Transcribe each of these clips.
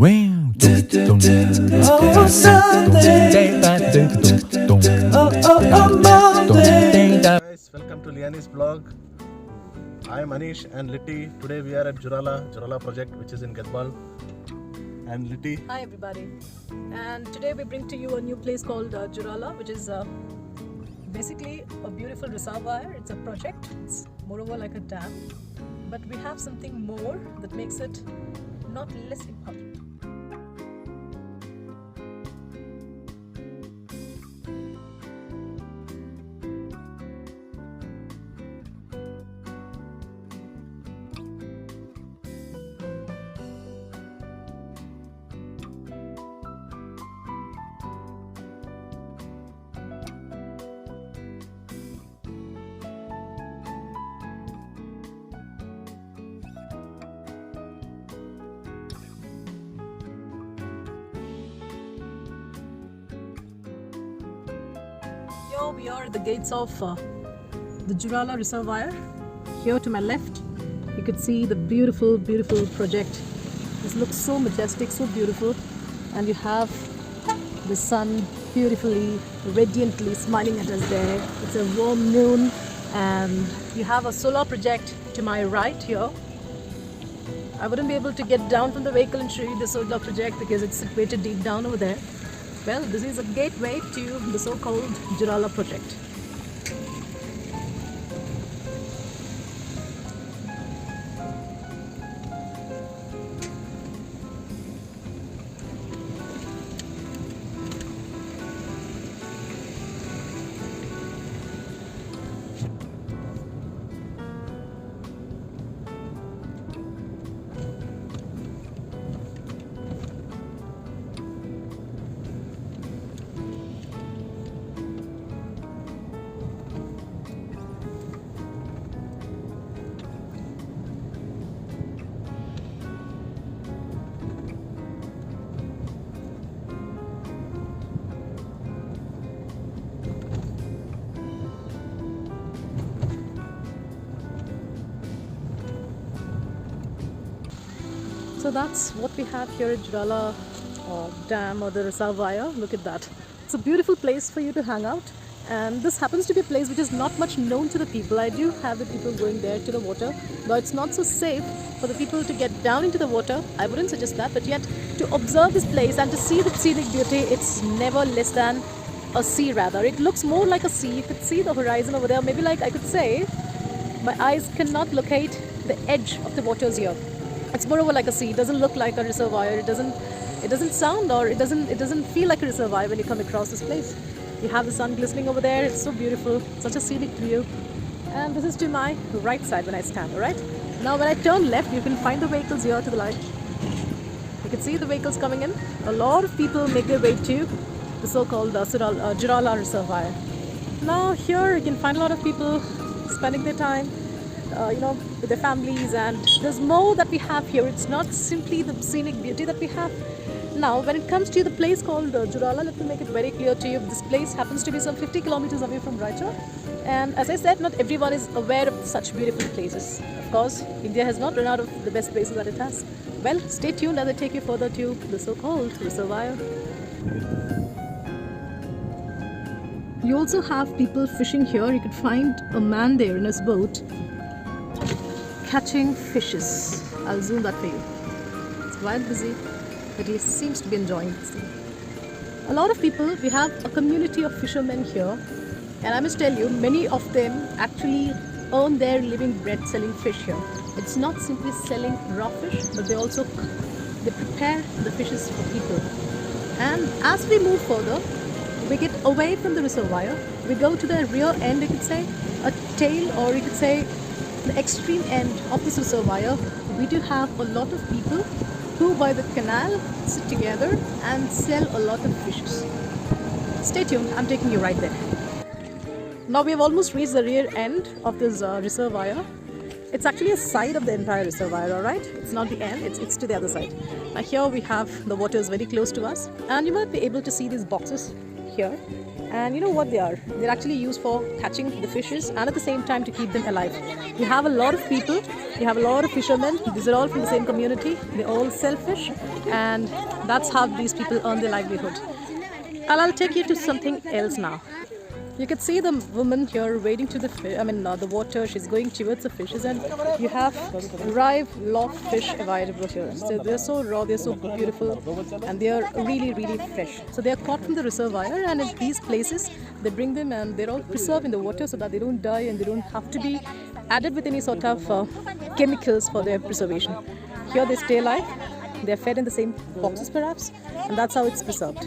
Guys, welcome to Liani'S blog. I am Anish and Litti. Today we are at Jurala project, which is in Gadbal. And Litti. Hi everybody, and today we bring to you a new place called Jurala, which is basically a beautiful reservoir. It's a project. It's moreover like a dam, but we have something more that makes it not less important. Here we are at the gates of the Jurala reservoir. Here to my left, you could see the beautiful project. This looks so majestic, so beautiful, and you have the sun beautifully, radiantly smiling at us there. It's a warm noon, and you have a solar project to my right here. I wouldn't be able to get down from the vehicle and show you the solar project because it's situated deep down over there. Well, this is a gateway to the so-called Jurala project. So that's what we have here at Jurala Dam or the reservoir. Look at that. It's a beautiful place for you to hang out, and this happens to be a place which is not much known to the people. I do have the people going there to the water, though it's not so safe for the people to get down into the water. I wouldn't suggest that, but yet to observe this place and to see the scenic beauty, it's never less than a sea rather. It looks more like a sea. You could see the horizon over there. Maybe like I could say, my eyes cannot locate the edge of the waters here. It's moreover like a sea. It doesn't look like a reservoir. It doesn't sound, or it doesn't feel like a reservoir when you come across this place. You have the sun glistening over there. It's so beautiful, such a scenic view. And this is to my right side when I stand. Alright. Now when I turn left, you can find the vehicles here to the right. You can see the vehicles coming in. A lot of people make their way to the so-called Jurala reservoir. Now here you can find a lot of people spending their time with their families, and there's more that we have here. It's not simply the scenic beauty that we have. Now when it comes to the place called Jurala, let me make it very clear to you. This place happens to be some 50 kilometers away from Raichur, and as I said, not everyone is aware of such beautiful places. Of course, India has not run out of the best places that it has. Well, stay tuned as I take you further to the so-called reservoir. You also have people fishing here. You could find a man there in his boat catching fishes. I'll zoom that for you. It's quite busy, but he seems to be enjoying this thing. A lot of people, we have a community of fishermen here, and I must tell you, many of them actually earn their living bread selling fish here. It's not simply selling raw fish, but they also prepare the fishes for people. And as we move further, we get away from the reservoir. We go to the rear end, you could say, a tail, or you could say the extreme end of this reservoir. We do have a lot of people who by the canal sit together and sell a lot of fishes. Stay tuned, I'm taking you right there. Now we have almost reached the rear end of this reservoir. It's actually a side of the entire reservoir, alright? It's not the end, it's to the other side. Now here we have the waters very close to us, and you might be able to see these boxes here. And you know what they are? They're actually used for catching the fishes and at the same time to keep them alive. You have a lot of people, you have a lot of fishermen. These are all from the same community. They all sell fish, and that's how these people earn their livelihood. And I'll take you to something else now. You can see the woman here wading to the the water. She's going towards the fishes, and you have live fish available here. So they're so raw, they're so beautiful, and they are really, really fresh. So they are caught from the reservoir, and in these places they bring them and they're all preserved in the water so that they don't die and they don't have to be added with any sort of chemicals for their preservation. Here they stay alive. They're fed in the same boxes perhaps, and that's how it's preserved.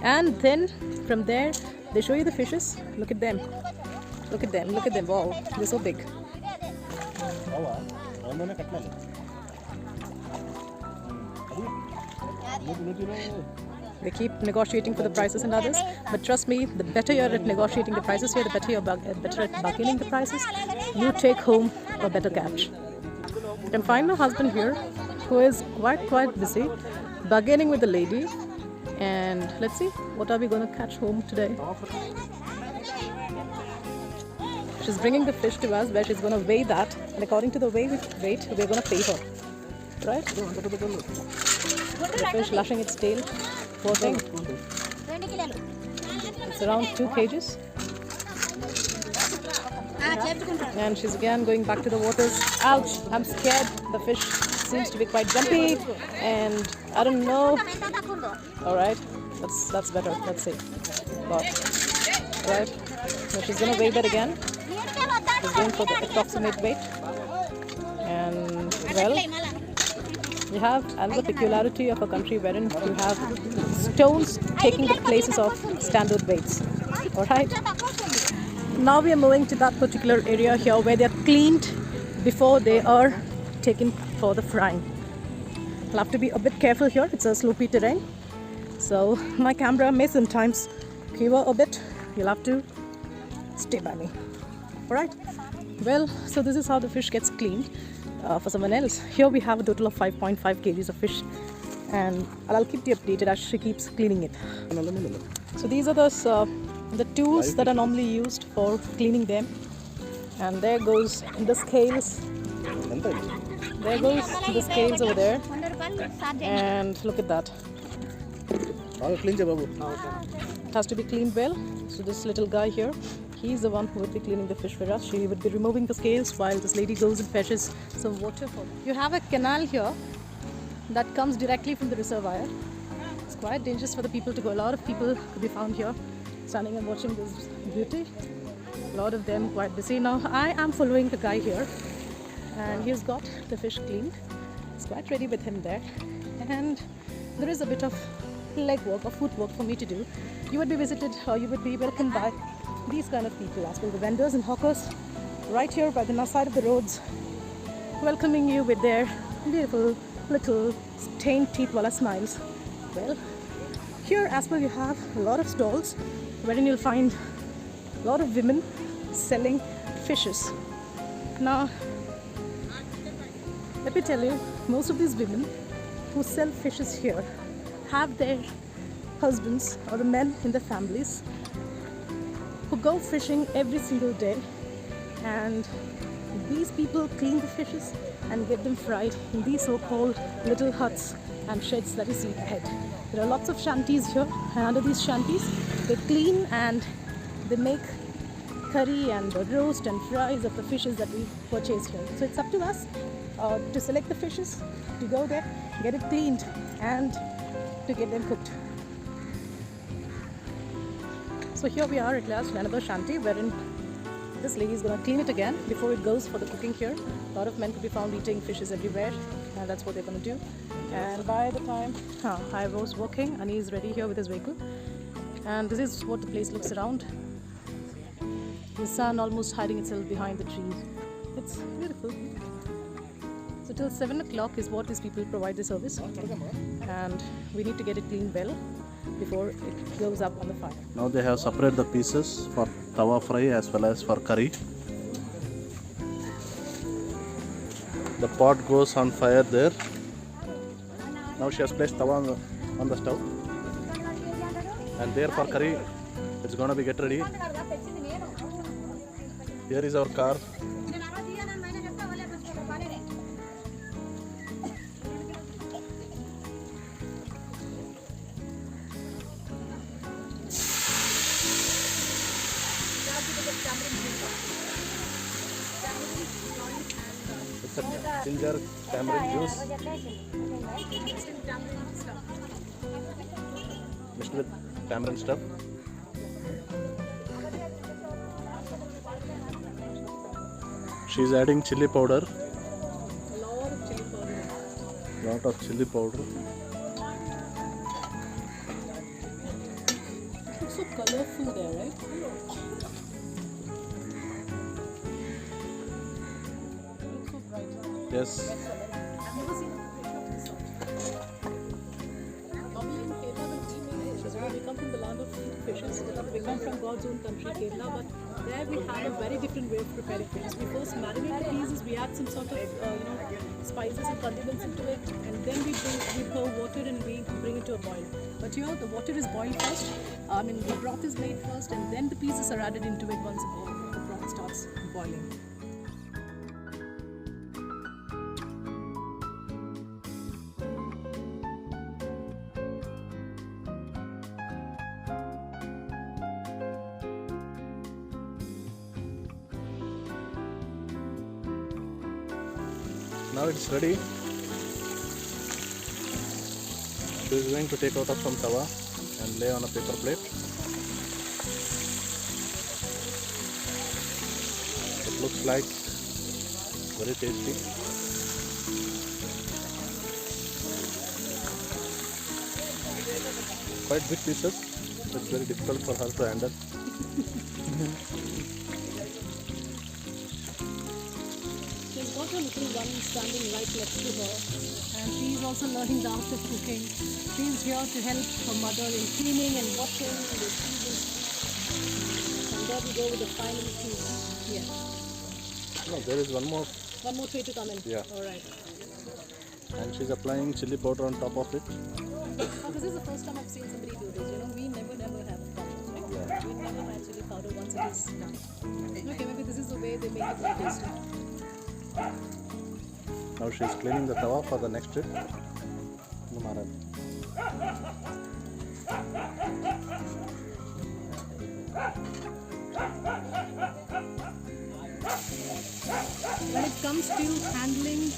And then from there they show you the fishes. Look at them. Look at them. Look at them. Wow, they're so big. They keep negotiating for the prices and others, but trust me, the better you're at negotiating the prices here, the better you're better at bargaining the prices, you take home a better catch. You can find my husband here, who is quite busy bargaining with the lady. And let's see, what are we going to catch home today? She's bringing the fish to us where she's going to weigh that, and according to the weight, we're going to pay her. Right? The fish lashing its tail. Poor thing. It's around 2 kgs. And she's again going back to the waters. Ouch! I'm scared. The fish seems to be quite jumpy, and I don't know. Alright, that's better. Let's see. Alright. So she's gonna weigh that again. She's going for the approximate weight. And well, we have another peculiarity of a country wherein you have stones taking the places of standard weights. Alright. Now we are moving to that particular area here where they are cleaned before they are taken for the frying. I'll have to be a bit careful here. It's a slopey terrain, so my camera may sometimes quiver a bit. You'll have to stay by me. Alright. Well, so this is how the fish gets cleaned for someone else. Here we have a total of 5.5 kgs of fish, and I'll keep you updated as she keeps cleaning it. So these are the tools that are normally used for cleaning them. And there goes the scales. There goes the scales over there. And look at that. It has to be cleaned well. So this little guy here, he's the one who would be cleaning the fish for us. She would be removing the scales while this lady goes and fetches some water for them. You have a canal here that comes directly from the reservoir. It's quite dangerous for the people to go. A lot of people could be found here standing and watching this beauty. A lot of them quite busy. Now I am following the guy here, and he's got the fish cleaned. It's quite ready with him there, and there is a bit of leg work or foot work for me to do. You would be visited, or you would be welcomed by these kind of people as well, the vendors and hawkers right here by the side of the roads, welcoming you with their beautiful little stained teeth wala smiles. Well, here as well you have a lot of stalls wherein you'll find a lot of women selling fishes. Now let me tell you, most of these women who sell fishes here have their husbands or the men in their families who go fishing every single day, and these people clean the fishes and get them fried in these so-called little huts and sheds that you see ahead. There are lots of shanties here, and under these shanties they clean and they make curry and roast and fries of the fishes that we purchase here. So it's up to us to select the fishes, to go there, get it cleaned, and to get them cooked. So here we are at last in another shanty wherein this lady is going to clean it again before it goes for the cooking here. A lot of men could be found eating fishes everywhere, and that's what they're going to do. And by the time I was walking, Ani is ready here with his vehicle, and this is what the place looks around. The sun almost hiding itself behind the trees. It's beautiful. So till 7 o'clock is what these people provide the service, and we need to get it cleaned well before it goes up on the fire. Now they have separated the pieces for tawa fry as well as for curry. The pot goes on fire there. Now she has placed tawa on the stove, and there for curry It's gonna be get ready. Here is our car. It's a ginger tamarind juice mixed with tamarind stuff. She's adding chili powder. Lot of chili powder. It's so colorful there, right? Looks so bright. Yes. I've never seen a picture of this sort. Normally in Kerala, when we make dishes, we come from the land of fishes. We come from God's own country, Kerala, but there we have a very different way of preparing fish. We first marinate the pieces, we add some sort of spices and condiments into it, and then we pour water and we bring it to a boil. But here the water is boiled first, the broth is made first, and then the pieces are added into it once the broth starts boiling. Now it's ready. She is going to take out of some tawa and lay on a paper plate. It looks like very tasty. Quite big pieces. It's very difficult for her to handle. She's got her little one standing right next to her, and she's also learning the art of cooking. She's here to help her mother in cleaning and washing the cheeses. And there we go with the final piece. Yeah. No, there is one more. One more tray to come in. Yeah. Alright. And she's applying chili powder on top of it. Now, this is the first time I've seen somebody do this. We never have powders, right? Yeah. We never had chili powder once it is done. Okay, maybe this is the way they make it more tasty. Now she is cleaning the tawa for the next trip. When it comes to handling,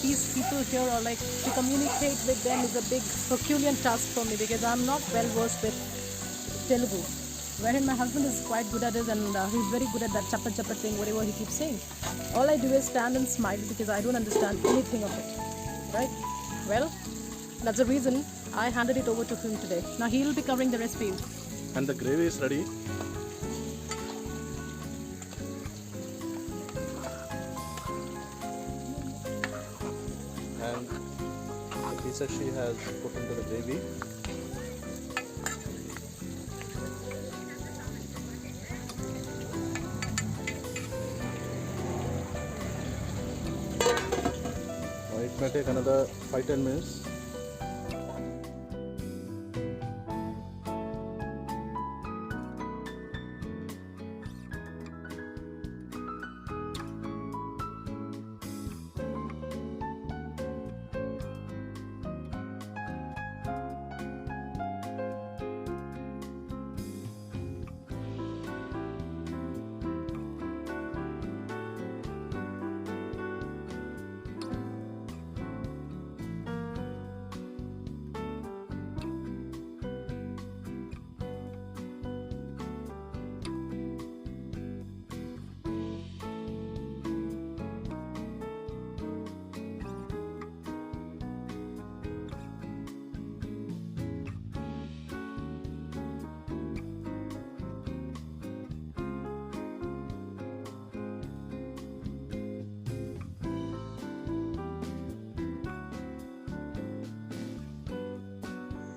these people here are like, to communicate with them is a big Herculean task for me because I'm not well versed with Telugu. Wherein my husband is quite good at it, and he's very good at that chappa chappa thing, whatever he keeps saying. All I do is stand and smile because I don't understand anything of it. Right? Well, that's the reason I handed it over to him today. Now he'll be covering the rest for you. And the gravy is ready. And the pieces she has put into the gravy. It may take another 5-10 minutes.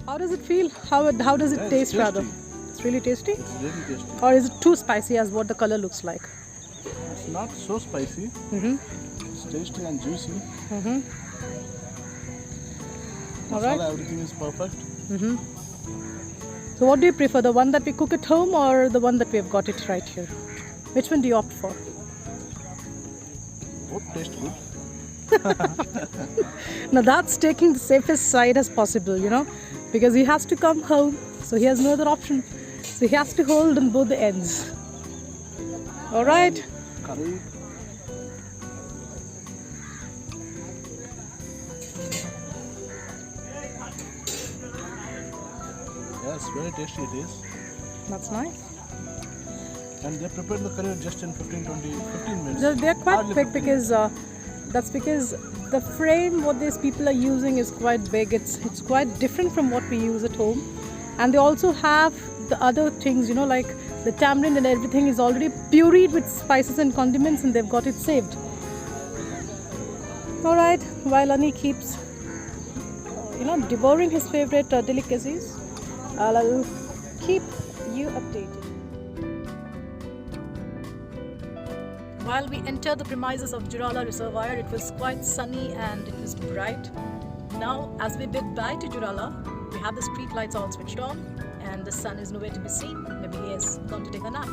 How does it feel? How does it taste tasty. rather? It's really tasty? It's really tasty. Or is it too spicy as what the color looks like? It's not so spicy. It's tasty and juicy. Alright. Masala, everything is perfect. So what do you prefer, the one that we cook at home or the one that we have got it right here? Which one do you opt for? Both taste good. Now that's taking the safest side as possible, because he has to come home, so he has no other option. So he has to hold on both the ends. All right. Curry. Yes, very tasty it is. That's nice. And they prepared the curry just in 15 minutes. They're quite Hardly quick 15 because that's because the frame what these people are using is quite big. It's quite different from what we use at home, and they also have the other things, like the tamarind and everything is already pureed with spices and condiments, and they've got it saved. All right, while Ani keeps devouring his favorite delicacies, I'll keep you updated. While we entered the premises of Jurala Reservoir, it was quite sunny and it was bright. Now, as we bid bye to Jurala, we have the street lights all switched on and the sun is nowhere to be seen. Maybe he has gone to take a nap.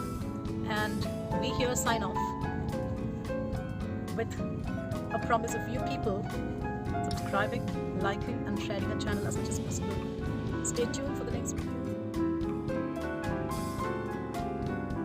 And we here sign off with a promise of you people subscribing, liking and sharing the channel as much as possible. Stay tuned for the next video.